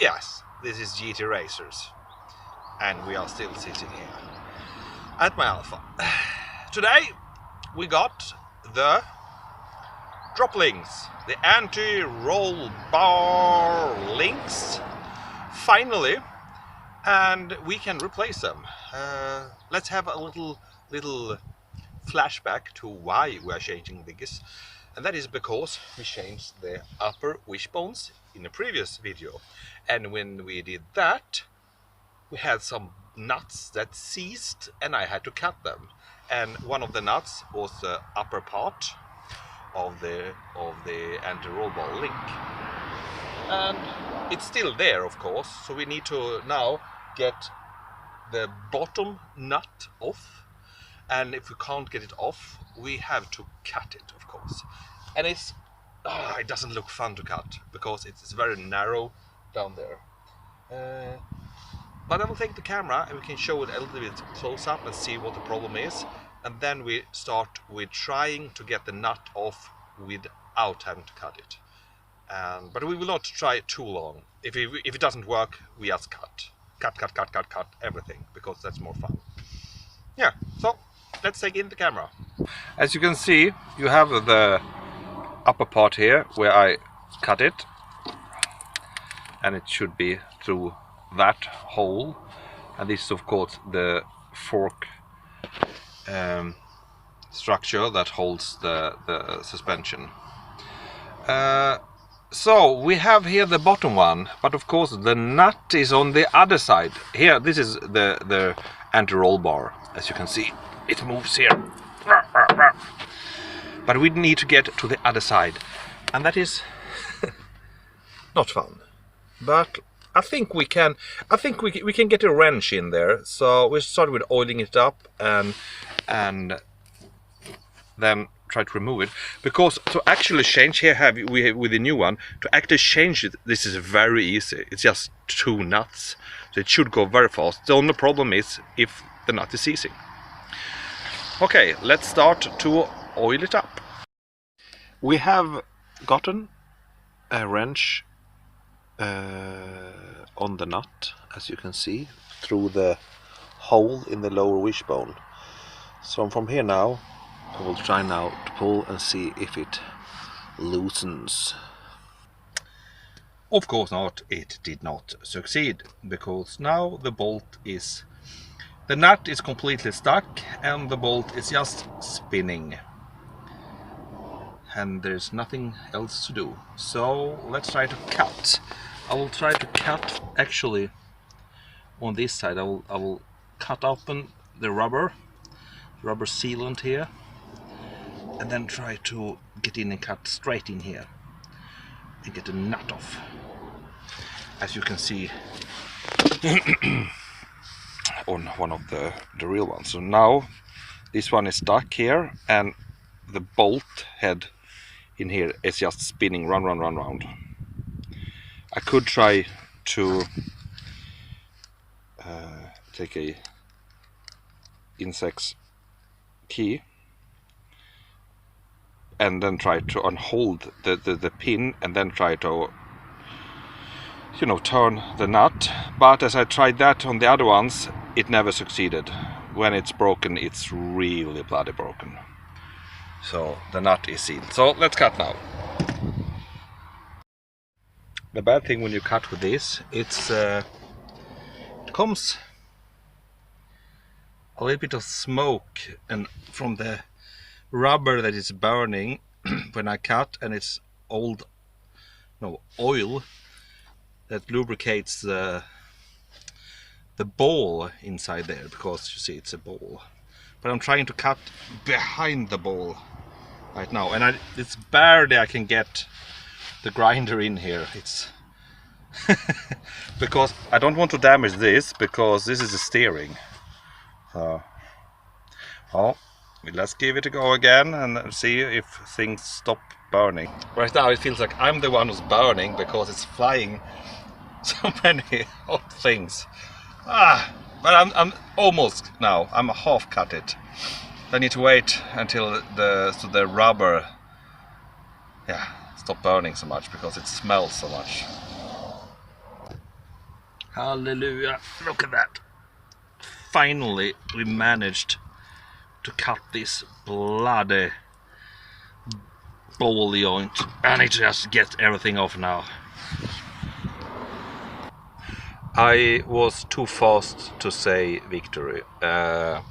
Yes, this is GT Racers, and we are still sitting here at my Alfa. Today we got the Droplinks, the anti-rollbar links, finally, and we can replace them. Let's have a little flashback to why we are changing this, and that is because we changed the upper wishbones in the previous video, and when we did that we had some nuts that seized and I had to cut them, and one of the nuts was the upper part of the anti-rollbar link, and it's still there, of course, so we need to now get the bottom nut off. And if we can't get it off, we have to cut it, of course. And it doesn't look fun to cut because it's very narrow down there. But I will take the camera and we can show it a little bit close up and see what the problem is. And then we start with trying to get the nut off without having to cut it. But we will not try it too long. If it doesn't work, we just cut everything, because that's more fun. Yeah, so let's take in the camera. As you can see, you have the upper part here where I cut it, and it should be through that hole, and this is of course the fork structure that holds the suspension. So we have here the bottom one, but of course the nut is on the other side. Here, this is the anti-roll bar. As you can see, it moves here. But we need to get to the other side, and that is not fun. But I think we can. I think we can get a wrench in there. So we start with oiling it up and then try to remove it, because to actually change here with the new one, to actually change it, this is very easy. It's just 2 nuts, so it should go very fast. The only problem is if the nut is seizing. Okay, let's start to oil it up. We have gotten a wrench on the nut, as you can see, through the hole in the lower wishbone. So from here now I will try now to pull and see if it loosens. Of course not, it did not succeed, because now the nut is completely stuck and the bolt is just spinning. And there's nothing else to do. So let's try to cut. I will try to cut actually on this side. I will cut open the rubber sealant here, and then try to get in and cut straight in here and get the nut off, as you can see on one of the real ones. So now this one is stuck here, and the bolt head in here is just spinning round. I could try to take a insect's key and then try to unhold the pin, and then try to, you know, turn the nut. But as I tried that on the other ones, it never succeeded. When it's broken, it's really bloody broken. So the nut is sealed. So let's cut now. The bad thing when you cut with this, it comes a little bit of smoke and from the rubber that is burning when I cut, and it's oil that lubricates the ball inside there, because you see it's a ball. But I'm trying to cut behind the ball right now, and it's barely I can get the grinder in here. It's because I don't want to damage this, because this is the steering. So, well, let's give it a go again and see if things stop burning. Right now it feels like I'm the one who's burning, because it's flying so many hot things. But I'm almost now. I'm half cut it. I need to wait until the rubber stop burning so much, because it smells so much. Hallelujah, look at that. Finally we managed to cut this bloody ball joint. I need to just get everything off now. I was too fast to say victory. The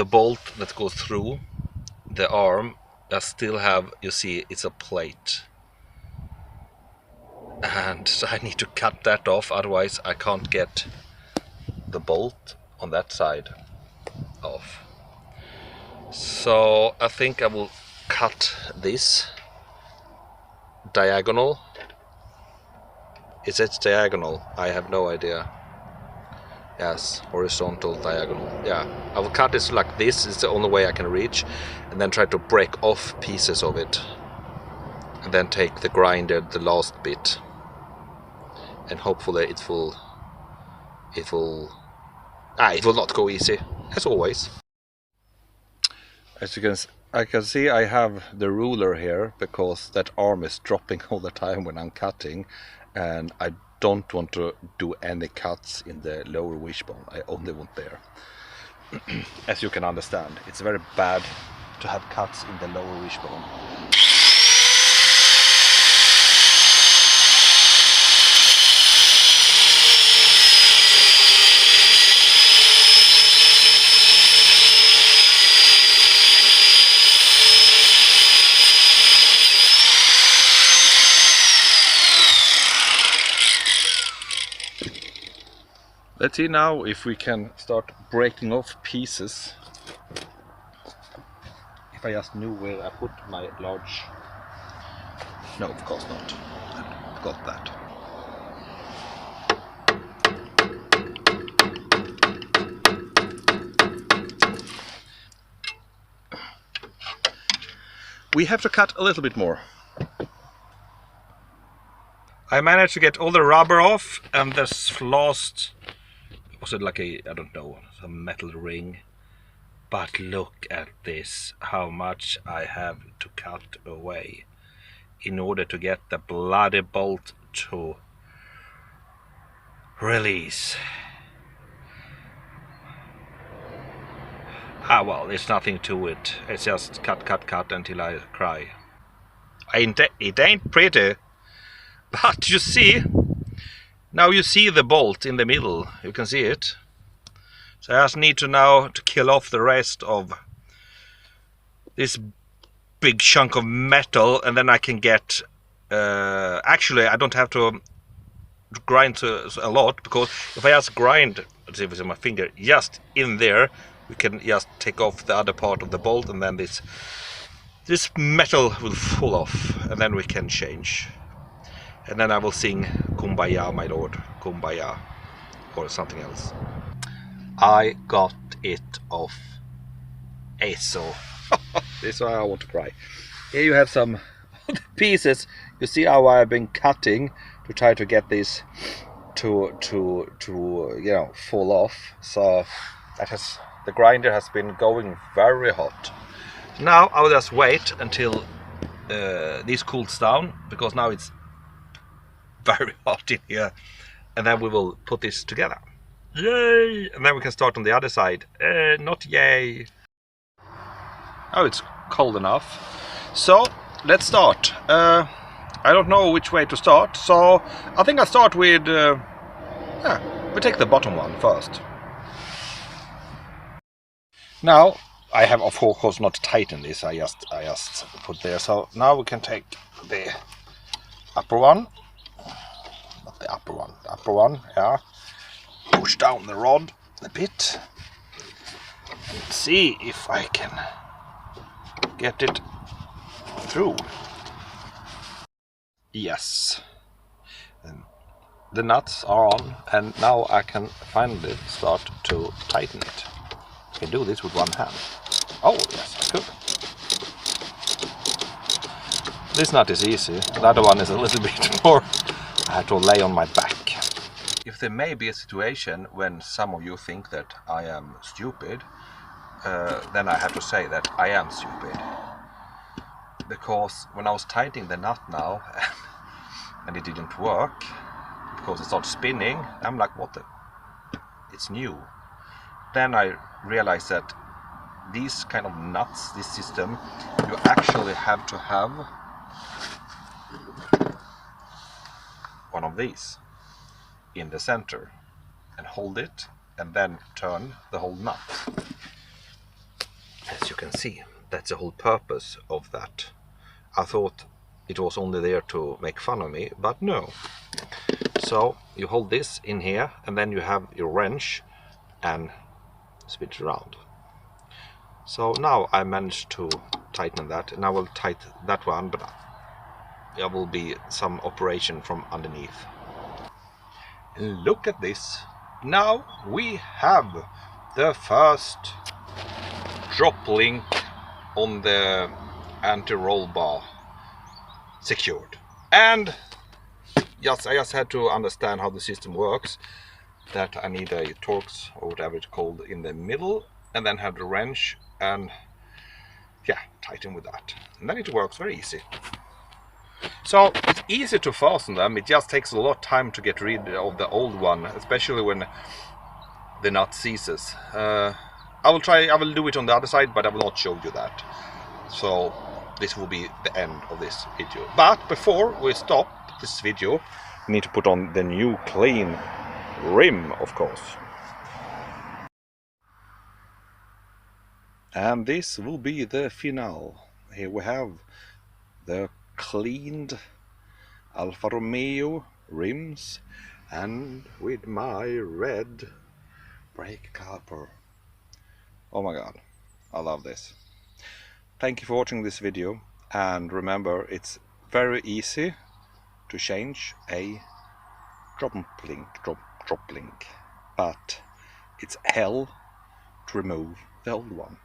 bolt that goes through the arm, I still have, you see, it's a plate. And so I need to cut that off, otherwise I can't get the bolt on that side off. So I think I will cut this diagonal. Is it diagonal? I have no idea. Yes, horizontal, diagonal. Yeah, I will cut this like this. It's the only way I can reach, and then try to break off pieces of it, and then take the grinder, the last bit, and hopefully it will not go easy, as always. As you can see, I have the ruler here because that arm is dropping all the time when I'm cutting, and I don't want to do any cuts in the lower wishbone. I only want there. As you can understand, it's very bad to have cuts in the lower wishbone. Let's see now if we can start breaking off pieces. If I just knew where I put my large... No, of course not. I got that. We have to cut a little bit more. I managed to get all the rubber off, and this last... Was it like a, I don't know, some metal ring? But look at this, how much I have to cut away in order to get the bloody bolt to release. Ah well, there's nothing to it. It's just cut until I cry. It ain't pretty, but you see, now you see the bolt in the middle, you can see it. So I just need to now to kill off the rest of this big chunk of metal, and then I can get, actually I don't have to grind a lot, because if I just grind, let's see if it's on my finger, just in there, we can just take off the other part of the bolt, and then this metal will fall off, and then we can change. And then I will sing Kumbaya, my lord, Kumbaya, or something else. I got it off. So this is why I want to cry. Here you have some pieces. You see how I've been cutting to try to get this to you know, fall off. So that has, the grinder has been going very hot. Now I'll just wait until this cools down, because now it's very hot in here, and then we will put this together. Yay! And then we can start on the other side. Not yay. Oh, it's cold enough. So let's start. I don't know which way to start, so I think I'll start with we take the bottom one first. Now I have of course not tightened this, I just put there. So now we can take the upper one. Not the upper one, the upper one, yeah. Push down the rod a bit and see if I can get it through. Yes. And the nuts are on, and now I can finally start to tighten it. I can do this with one hand. Oh yes, I could. This nut is easy, the other one is a little bit more, I have to lay on my back. If there may be a situation when some of you think that I am stupid, then I have to say that I am stupid. Because when I was tightening the nut now, and it didn't work, because it starts spinning. I'm like, what the? It's new. Then I realized that these kind of nuts, this system, you actually have to have one of these in the center and hold it and then turn the whole nut. As you can see, that's the whole purpose of that. I thought it was only there to make fun of me, but no. So you hold this in here and then you have your wrench and spin it around. So now I managed to tighten that, and I will tighten that one, but there will be some operation from underneath. And look at this. Now we have the first Droplink on the anti-rollbar secured. And yes, I just had to understand how the system works. That I need a Torx or whatever it's called in the middle, and then have the wrench and yeah, tighten with that. And then it works very easy. So it's easy to fasten them. It just takes a lot of time to get rid of the old one, especially when the nut seizes. I will do it on the other side, but I will not show you that. So this will be the end of this video. But before we stop this video, we need to put on the new clean rim, of course. And this will be the finale. Here we have the cleaned Alfa Romeo rims and with my red brake caliper. Oh my god, I love this. Thank you for watching this video, and remember, it's very easy to change a Droplink, but it's hell to remove the old one.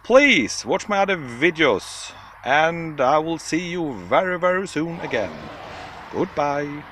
Please watch my other videos, and I will see you very, very soon again. Goodbye.